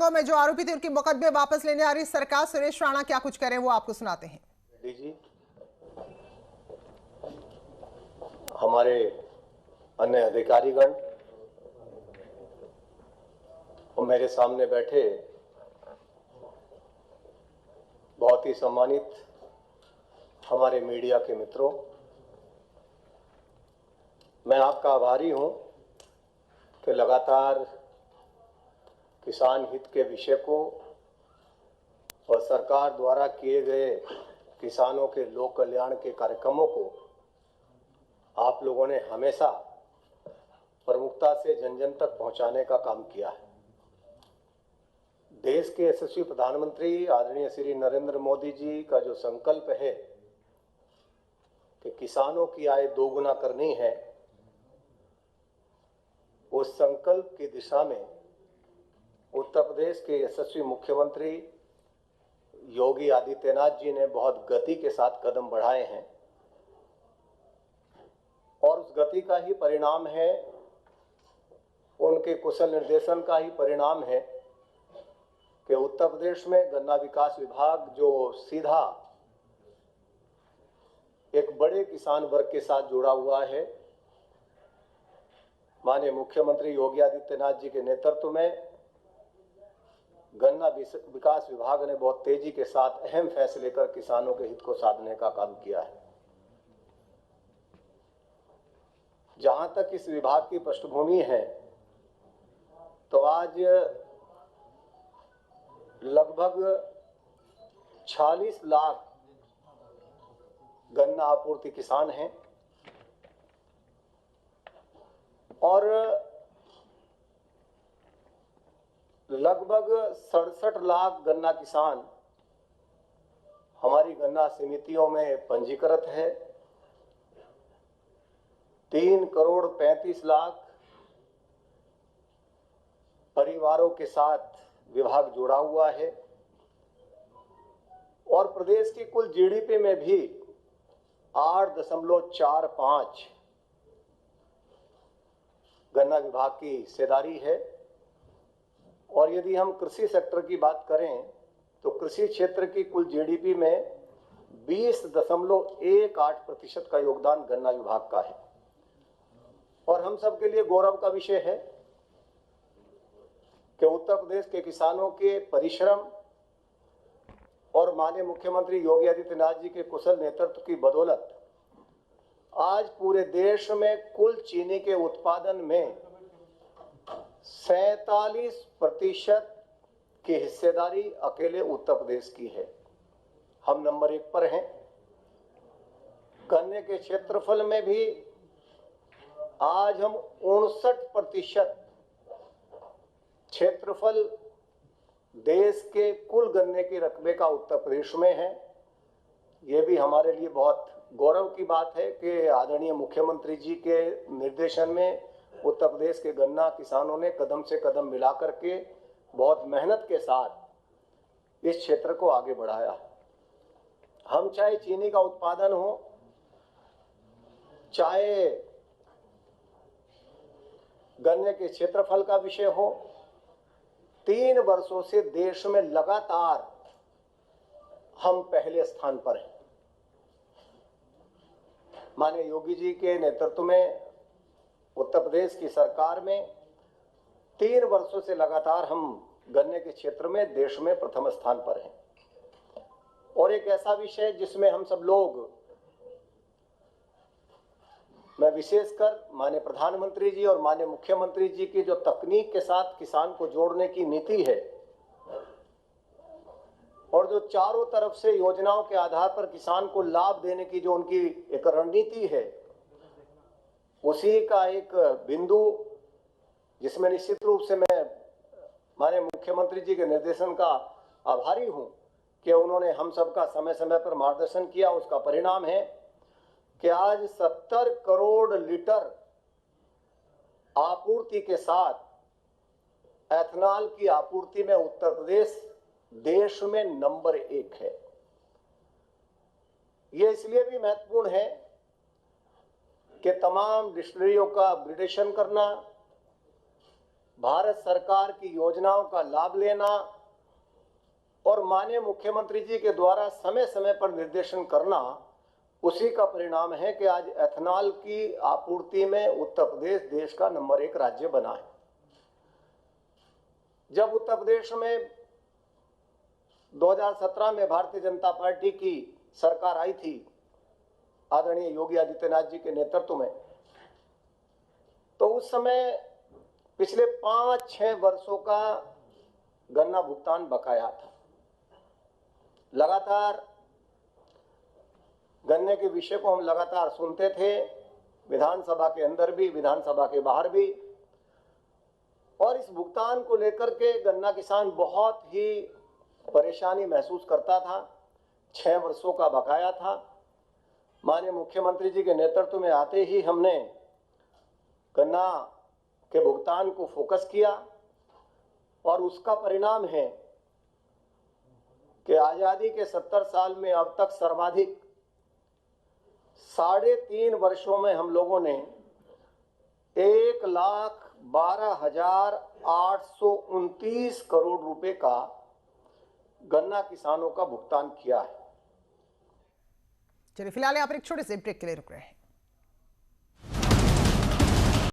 दंगों में जो आरोपी थे उनके मुकदमे वापस लेने आ रही सरकार। सुरेश राणा क्या कुछ करें वो आपको सुनाते हैं। जी, हमारे अन्य अधिकारीगण और मेरे सामने बैठे बहुत ही सम्मानित हमारे मीडिया के मित्रों, मैं आपका आभारी हूं कि लगातार किसान हित के विषय को और सरकार द्वारा किए गए किसानों के लोक कल्याण के कार्यक्रमों को आप लोगों ने हमेशा प्रमुखता से जन जन तक पहुंचाने का काम किया है। देश के यशस्वी प्रधानमंत्री आदरणीय श्री नरेंद्र मोदी जी का जो संकल्प है कि किसानों की आय दोगुना करनी है, उस संकल्प की दिशा में उत्तर प्रदेश के यशस्वी मुख्यमंत्री योगी आदित्यनाथ जी ने बहुत गति के साथ कदम बढ़ाए हैं और उस गति का ही परिणाम है, उनके कुशल निर्देशन का ही परिणाम है कि उत्तर प्रदेश में गन्ना विकास विभाग जो सीधा एक बड़े किसान वर्ग के साथ जुड़ा हुआ है, माननीय मुख्यमंत्री योगी आदित्यनाथ जी के नेतृत्व में गन्ना विकास विभाग ने बहुत तेजी के साथ अहम फैसले कर किसानों के हित को साधने का काम किया है। जहां तक इस विभाग की पृष्ठभूमि है, तो आज लगभग 46 लाख गन्ना आपूर्ति किसान हैं और लगभग 67 लाख गन्ना किसान हमारी गन्ना समितियों में पंजीकृत है। 3 करोड़ 35 लाख परिवारों के साथ विभाग जुड़ा हुआ है और प्रदेश की कुल जीडीपी में भी 8.45 गन्ना विभाग की हिस्सेदारी है। और यदि हम कृषि सेक्टर की बात करें तो कृषि क्षेत्र की कुल जीडीपी में 20.18% का योगदान गन्ना विभाग का है। और हम सब के लिए गौरव का विषय है कि उत्तर प्रदेश के किसानों के परिश्रम और माननीय मुख्यमंत्री योगी आदित्यनाथ जी के कुशल नेतृत्व की बदौलत आज पूरे देश में कुल चीनी के उत्पादन में 47% की हिस्सेदारी अकेले उत्तर प्रदेश की है। हम नंबर 1 पर हैं। गन्ने के क्षेत्रफल में भी आज हम 59% क्षेत्रफल देश के कुल गन्ने के रकबे का उत्तर प्रदेश में है। ये भी हमारे लिए बहुत गौरव की बात है कि आदरणीय मुख्यमंत्री जी के निर्देशन में उत्तर प्रदेश के गन्ना किसानों ने कदम से कदम मिला करके बहुत मेहनत के साथ इस क्षेत्र को आगे बढ़ाया। हम चाहे चीनी का उत्पादन हो, चाहे गन्ने के क्षेत्रफल का विषय हो, 3 वर्षों से देश में लगातार हम पहले स्थान पर हैं। माननीय योगी जी के नेतृत्व में उत्तर प्रदेश की सरकार में 3 वर्षों से लगातार हम गन्ने के क्षेत्र में देश में प्रथम स्थान पर हैं। और एक ऐसा विषय जिसमें हम सब लोग, मैं विशेषकर माननीय प्रधानमंत्री जी और माननीय मुख्यमंत्री जी की जो तकनीक के साथ किसान को जोड़ने की नीति है और जो चारों तरफ से योजनाओं के आधार पर किसान को लाभ देने की जो उनकी एक रणनीति है, उसी का एक बिंदु जिसमें निश्चित रूप से मैं माननीय मुख्यमंत्री जी के निर्देशन का आभारी हूं कि उन्होंने हम सबका समय समय पर मार्गदर्शन किया। उसका परिणाम है कि आज 70 करोड़ लीटर आपूर्ति के साथ एथेनॉल की आपूर्ति में उत्तर प्रदेश देश में नंबर 1 है। यह इसलिए भी महत्वपूर्ण है कि तमाम डिस्टिलरियों का अपग्रेडेशन करना, भारत सरकार की योजनाओं का लाभ लेना और माननीय मुख्यमंत्री जी के द्वारा समय समय पर निर्देशन करना, उसी का परिणाम है कि आज एथेनॉल की आपूर्ति में उत्तर प्रदेश देश का नंबर 1 राज्य बना है। जब उत्तर प्रदेश में 2017 में भारतीय जनता पार्टी की सरकार आई थी, आदरणीय योगी आदित्यनाथ जी के नेतृत्व में, तो उस समय पिछले 5-6 वर्षों का गन्ना भुगतान बकाया था। लगातार गन्ने के विषय को हम लगातार सुनते थे, विधानसभा के अंदर भी, विधानसभा के बाहर भी, और इस भुगतान को लेकर के गन्ना किसान बहुत ही परेशानी महसूस करता था। 6 वर्षों का बकाया था। माननीय मुख्यमंत्री जी के नेतृत्व में आते ही हमने गन्ना के भुगतान को फोकस किया और उसका परिणाम है कि आजादी के 70 साल में अब तक सर्वाधिक 3.5 वर्षों में हम लोगों ने 1,12,829 करोड़ रुपए का गन्ना किसानों का भुगतान किया है। चलिए फिलहाल यहाँ पर एक छोटे से ब्रेक के लिए रुक रहे हैं।